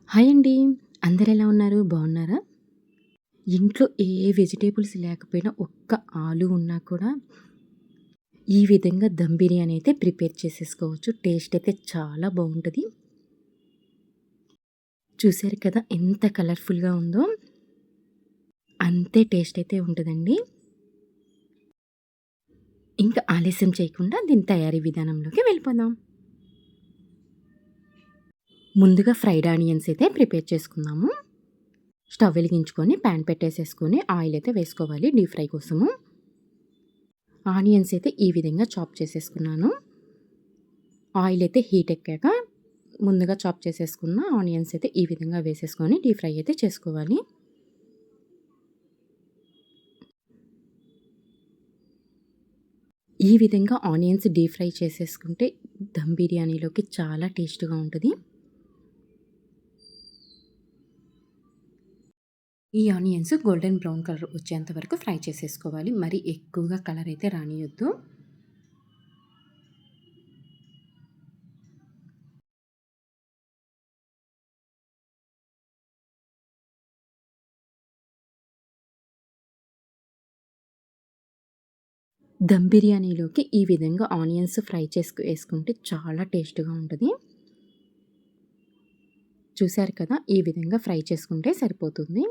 Hi అండి. అందరెలా ఉన్నారు? బాగున్నారా? ఇంట్లో ఏ వెజిటబుల్స్ లేకపోయినా ఒక్క ఆలు ఉన్నా కూడా ఈ విధంగా దమ్ బిర్యానీ అయితే ప్రిపేర్ చేసేసుకోవచ్చు. టేస్ట్ అయితే చాలా బావుంటది. చూసారు కదా ఎంత కలర్‌ఫుల్‌గా ఉందో. అంతే టేస్ట్ అయితే ఉంటదండి. ఇంకా ఆలస్యం చేయకుండా దీని తయారీ విధానంలోకి వెళ్ళిపోదాం. ముందుగా ఫ్రైడ్ ఆనియన్స్ అయితే ప్రిపేర్ చేసుకుందాము. స్టవ్ వెలిగించుకొని పాన్ పెట్టేసేసుకొని ఆయిల్ అయితే వేసుకోవాలి డీప్ ఫ్రై కోసము. ఆనియన్స్ అయితే ఈ విధంగా చాప్ చేసేసుకున్నాను. ఆయిల్ అయితే హీట్ ఎక్కాక ముందుగా చాప్ చేసేసుకున్న ఆనియన్స్ అయితే ఈ విధంగా వేసేసుకొని డీప్ ఫ్రై అయితే చేసుకోవాలి. ఈ విధంగా ఆనియన్స్ డీప్ ఫ్రై చేసేసుకుంటే దమ్ బిర్యానీలోకి చాలా టేస్ట్‌గా ఉంటది. ఈ ఆనియన్స్ గోల్డెన్ బ్రౌన్ కలర్ వచ్చేంత వరకు ఫ్రై చేసేసుకోవాలి. మరి ఎక్కువగా కలర్ అయితే రానియొద్దు. దమ్ బిర్యానీలోకి ఈ విధంగా ఆనియన్స్ ఫ్రై వేసుకుంటే చాలా టేస్ట్‌గా ఉంటది. చూసారు కదా! ఈ విధంగా ఫ్రై చేసుకుంటే సరిపోతుంది.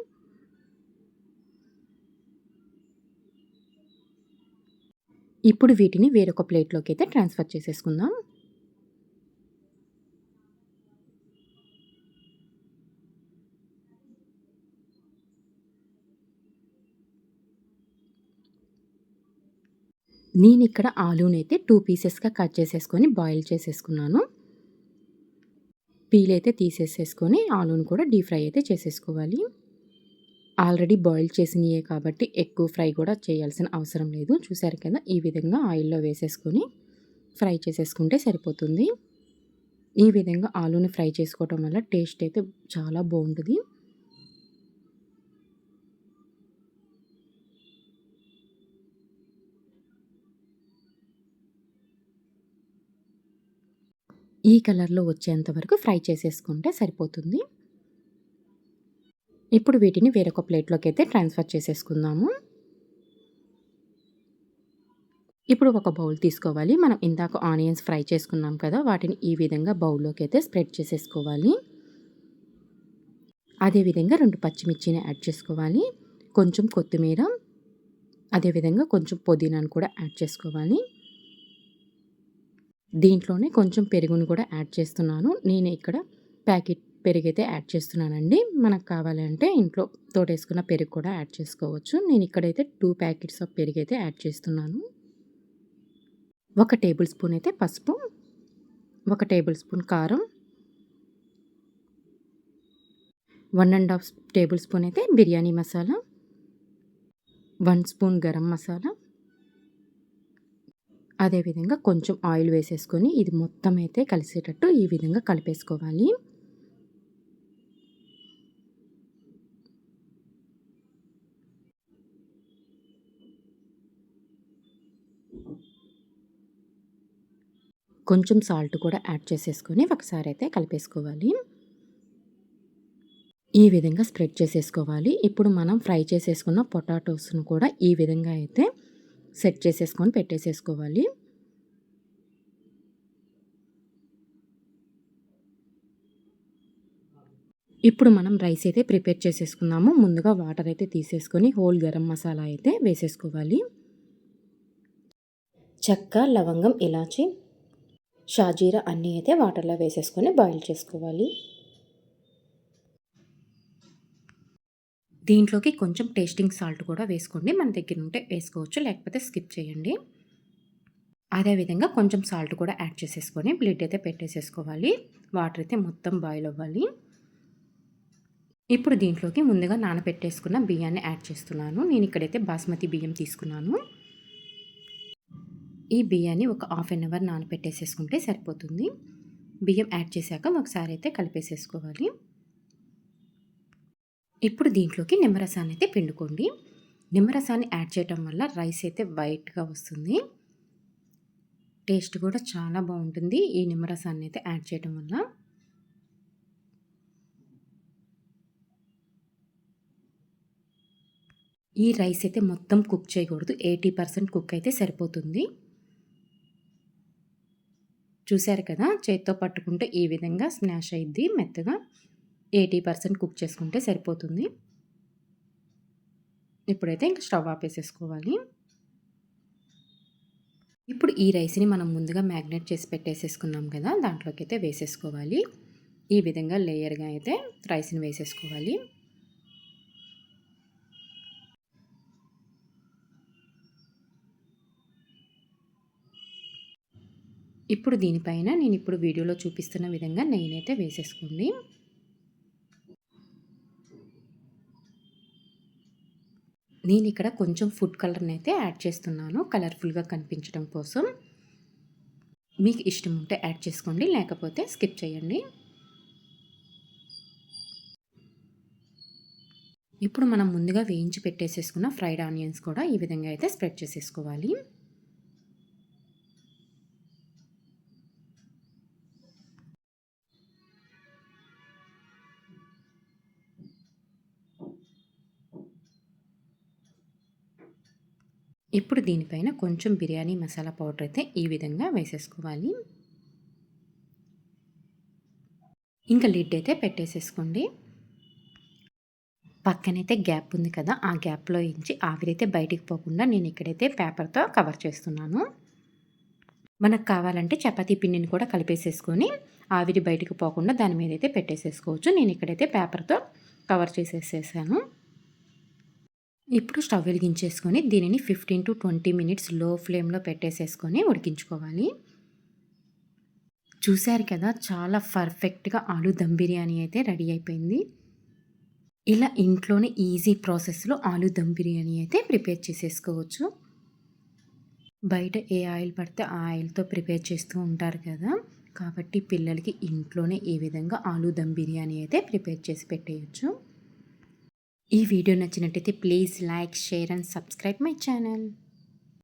ఇప్పుడు వీటిని వేరొక ప్లేట్‌లోకి అయితే ట్రాన్స్‌ఫర్ చేసేసుకుందాం. నేనిక్కడ ఆలూనైతే 2 పీసెస్‌గా కట్ చేసేసుకొని బాయిల్ చేసేసుకున్నాను. పీల్ అయితే తీసేసేసుకొని ఆలూని కూడా డీప్ ఫ్రై అయితే చేసేసుకోవాలి. ఆల్రెడీ బాయిల్ చేసినయే కాబట్టి ఎక్కువ ఫ్రై కూడా చేయాల్సిన అవసరం లేదు. చూసారు కదా! ఈ విధంగా ఆయిల్‌లో వేసేసుకొని ఫ్రై చేసేసుకుంటే సరిపోతుంది. ఈ విధంగా ఆలూని ఫ్రై చేసుకోవటం వల్ల టేస్ట్ అయితే చాలా బావుంటది. ఈ కలర్‌లో వచ్చేంత వరకు ఫ్రై చేసేసుకుంటే సరిపోతుంది. ఇప్పుడు వీటిని వేరొక ప్లేట్‌లోకైతే ట్రాన్స్‌ఫర్ చేసేసుకుందాము. ఇప్పుడు ఒక బౌల్ తీసుకోవాలి. మనం ఇందాక ఆనియన్స్ ఫ్రై చేసుకున్నాం కదా! వాటిని ఈ విధంగా బౌల్‌లోకైతే స్ప్రెడ్ చేసేసుకోవాలి. అదేవిధంగా 2 పచ్చిమిర్చిని యాడ్ చేసుకోవాలి. కొంచెం కొత్తిమీర, అదేవిధంగా కొంచెం పుదీనాను కూడా యాడ్ చేసుకోవాలి. దీంట్లోనే కొంచెం పెరుగును కూడా యాడ్ చేస్తున్నాను. నేను ఇక్కడ ప్యాకెట్ పెరుగైతే యాడ్ చేస్తున్నానండి. మనకు కావాలంటే ఇంట్లో తోడేసుకున్న పెరుగు కూడా యాడ్ చేసుకోవచ్చు. నేను ఇక్కడైతే 2 ప్యాకెట్స్ ఆఫ్ పెరుగైతే యాడ్ చేస్తున్నాను. 1 టేబుల్ స్పూన్ అయితే పసుపు, 1 టేబుల్ స్పూన్ కారం, 1 ½ టేబుల్ స్పూన్ అయితే బిర్యానీ మసాలా, 1 స్పూన్ గరం మసాలా, అదేవిధంగా కొంచెం ఆయిల్ వేసేసుకొని ఇది మొత్తం అయితే కలిసేటట్టు ఈ విధంగా కలిపేసుకోవాలి. కొంచెం సాల్ట్ కూడా యాడ్ చేసేసుకొని ఒకసారి అయితే కలిపేసుకోవాలి. ఈ విధంగా స్ప్రెడ్ చేసేసుకోవాలి. ఇప్పుడు మనం ఫ్రై చేసేసుకున్న పొటాటోస్‌ను కూడా ఈ విధంగా అయితే సెట్ చేసేసుకొని పెట్టేసేసుకోవాలి. ఇప్పుడు మనం రైస్ అయితే ప్రిపేర్ చేసేసుకుందాము. ముందుగా వాటర్ అయితే తీసేసుకొని హోల్ గరం మసాలా అయితే వేసేసుకోవాలి. చెక్క, లవంగం, ఇలాచి, షాజీరా అన్నీ అయితే వాటర్‌లో వేసేసుకొని బాయిల్ చేసుకోవాలి. దీంట్లోకి కొంచెం టేస్టింగ్ సాల్ట్ కూడా వేసుకోండి. మన దగ్గర ఉంటే వేసుకోవచ్చు, లేకపోతే స్కిప్ చేయండి. అదేవిధంగా కొంచెం సాల్ట్ కూడా యాడ్ చేసేసుకొని లిడ్ అయితే పెట్టేసేసుకోవాలి. వాటర్ అయితే మొత్తం బాయిల్ అవ్వాలి. ఇప్పుడు దీంట్లోకి ముందుగా నానబెట్టేసుకున్న బియ్యాన్ని యాడ్ చేస్తున్నాను. నేను ఇక్కడైతే బాస్మతి బియ్యం తీసుకున్నాను. ఈ బియ్యాన్ని ఒక హాఫ్ అన్ అవర్ నానబెట్టేసేసుకుంటే సరిపోతుంది. బియ్యం యాడ్ చేశాక ఒకసారి అయితే కలిపేసేసుకోవాలి. ఇప్పుడు దీంట్లోకి నిమ్మరసాన్ని అయితే పిండుకోండి. నిమ్మరసాన్ని యాడ్ చేయటం వల్ల రైస్ అయితే వైట్‌గా వస్తుంది. టేస్ట్ కూడా చాలా బాగుంటుంది ఈ నిమ్మరసాన్ని అయితే యాడ్ చేయటం వల్ల. ఈ రైస్ అయితే మొత్తం కుక్ చేయకూడదు. 80% కుక్ అయితే సరిపోతుంది. చూసారు కదా! చేత్తో పట్టుకుంటే ఈ విధంగా స్మాష్ అయ్యిద్ది మెత్తగా. 80% కుక్ చేసుకుంటే సరిపోతుంది. ఇప్పుడైతే ఇంక స్టవ్ ఆపేసేసుకోవాలి. ఇప్పుడు ఈ రైస్‌ని మనం ముందుగా మ్యాగ్నేట్ చేసి పెట్టేసేసుకున్నాం కదా! దాంట్లోకైతే వేసేసుకోవాలి. ఈ విధంగా లేయర్‌గా అయితే రైస్‌ని వేసేసుకోవాలి. ఇప్పుడు దీనిపైన నేనిప్పుడు వీడియోలో చూపిస్తున్న విధంగా నెయ్యినైతే వేసేసుకోండి. నేనిక్కడ కొంచెం ఫుడ్ కలర్‌నైతే యాడ్ చేస్తున్నాను. కలర్‌ఫుల్‌గా కనిపించడం కోసం. మీకు ఇష్టం ఉంటే యాడ్ చేసుకోండి. లేకపోతే స్కిప్ చేయండి. ఇప్పుడు మనం ముందుగా వేయించి పెట్టేసేసుకున్న ఫ్రైడ్ ఆనియన్స్ కూడా ఈ విధంగా అయితే స్ప్రెడ్ చేసేసుకోవాలి. ఇప్పుడు దీనిపైన కొంచెం బిర్యానీ మసాలా పౌడర్ అయితే ఈ విధంగా వేసేసుకోవాలి. ఇంకా లిడ్ అయితే పెట్టేసేసుకోండి. పక్కనైతే గ్యాప్ ఉంది కదా! ఆ గ్యాప్‌లో నుంచి ఆవిరైతే బయటికి పోకుండా నేను ఇక్కడైతే పేపర్‌తో కవర్ చేస్తున్నాను. మనకు కావాలంటే చపాతీ పిండిని కూడా కలిపేసేసుకొని ఆవిరి బయటికి పోకుండా దాని మీదైతే పెట్టేసేసుకోవచ్చు. నేను ఇక్కడైతే పేపర్‌తో కవర్ చేసేసేసాను. ఇప్పుడు స్టవ్ వెలిగించేసుకొని దీనిని 15-20 మినిట్స్ లో ఫ్లేమ్‌లో పెట్టేసేసుకొని ఉడికించుకోవాలి. చూసారు కదా! చాలా పర్ఫెక్ట్‌గా ఆలు దమ్ బిర్యానీ అయితే రెడీ అయిపోయింది. ఇలా ఇంట్లోనే ఈజీ ప్రాసెస్‌లో ఆలు దమ్ బిర్యానీ అయితే ప్రిపేర్ చేసేసుకోవచ్చు. బయట ఏ ఆయిల్ పడితే ఆ ఆయిల్‌తో ప్రిపేర్ చేస్తూ ఉంటారు కదా! కాబట్టి పిల్లలకి ఇంట్లోనే ఈ విధంగా ఆలు దమ్ బిర్యానీ అయితే ప్రిపేర్ చేసి పెట్టేయొచ్చు. ఈ వీడియో నచ్చినట్టయితే please like, share and subscribe my channel.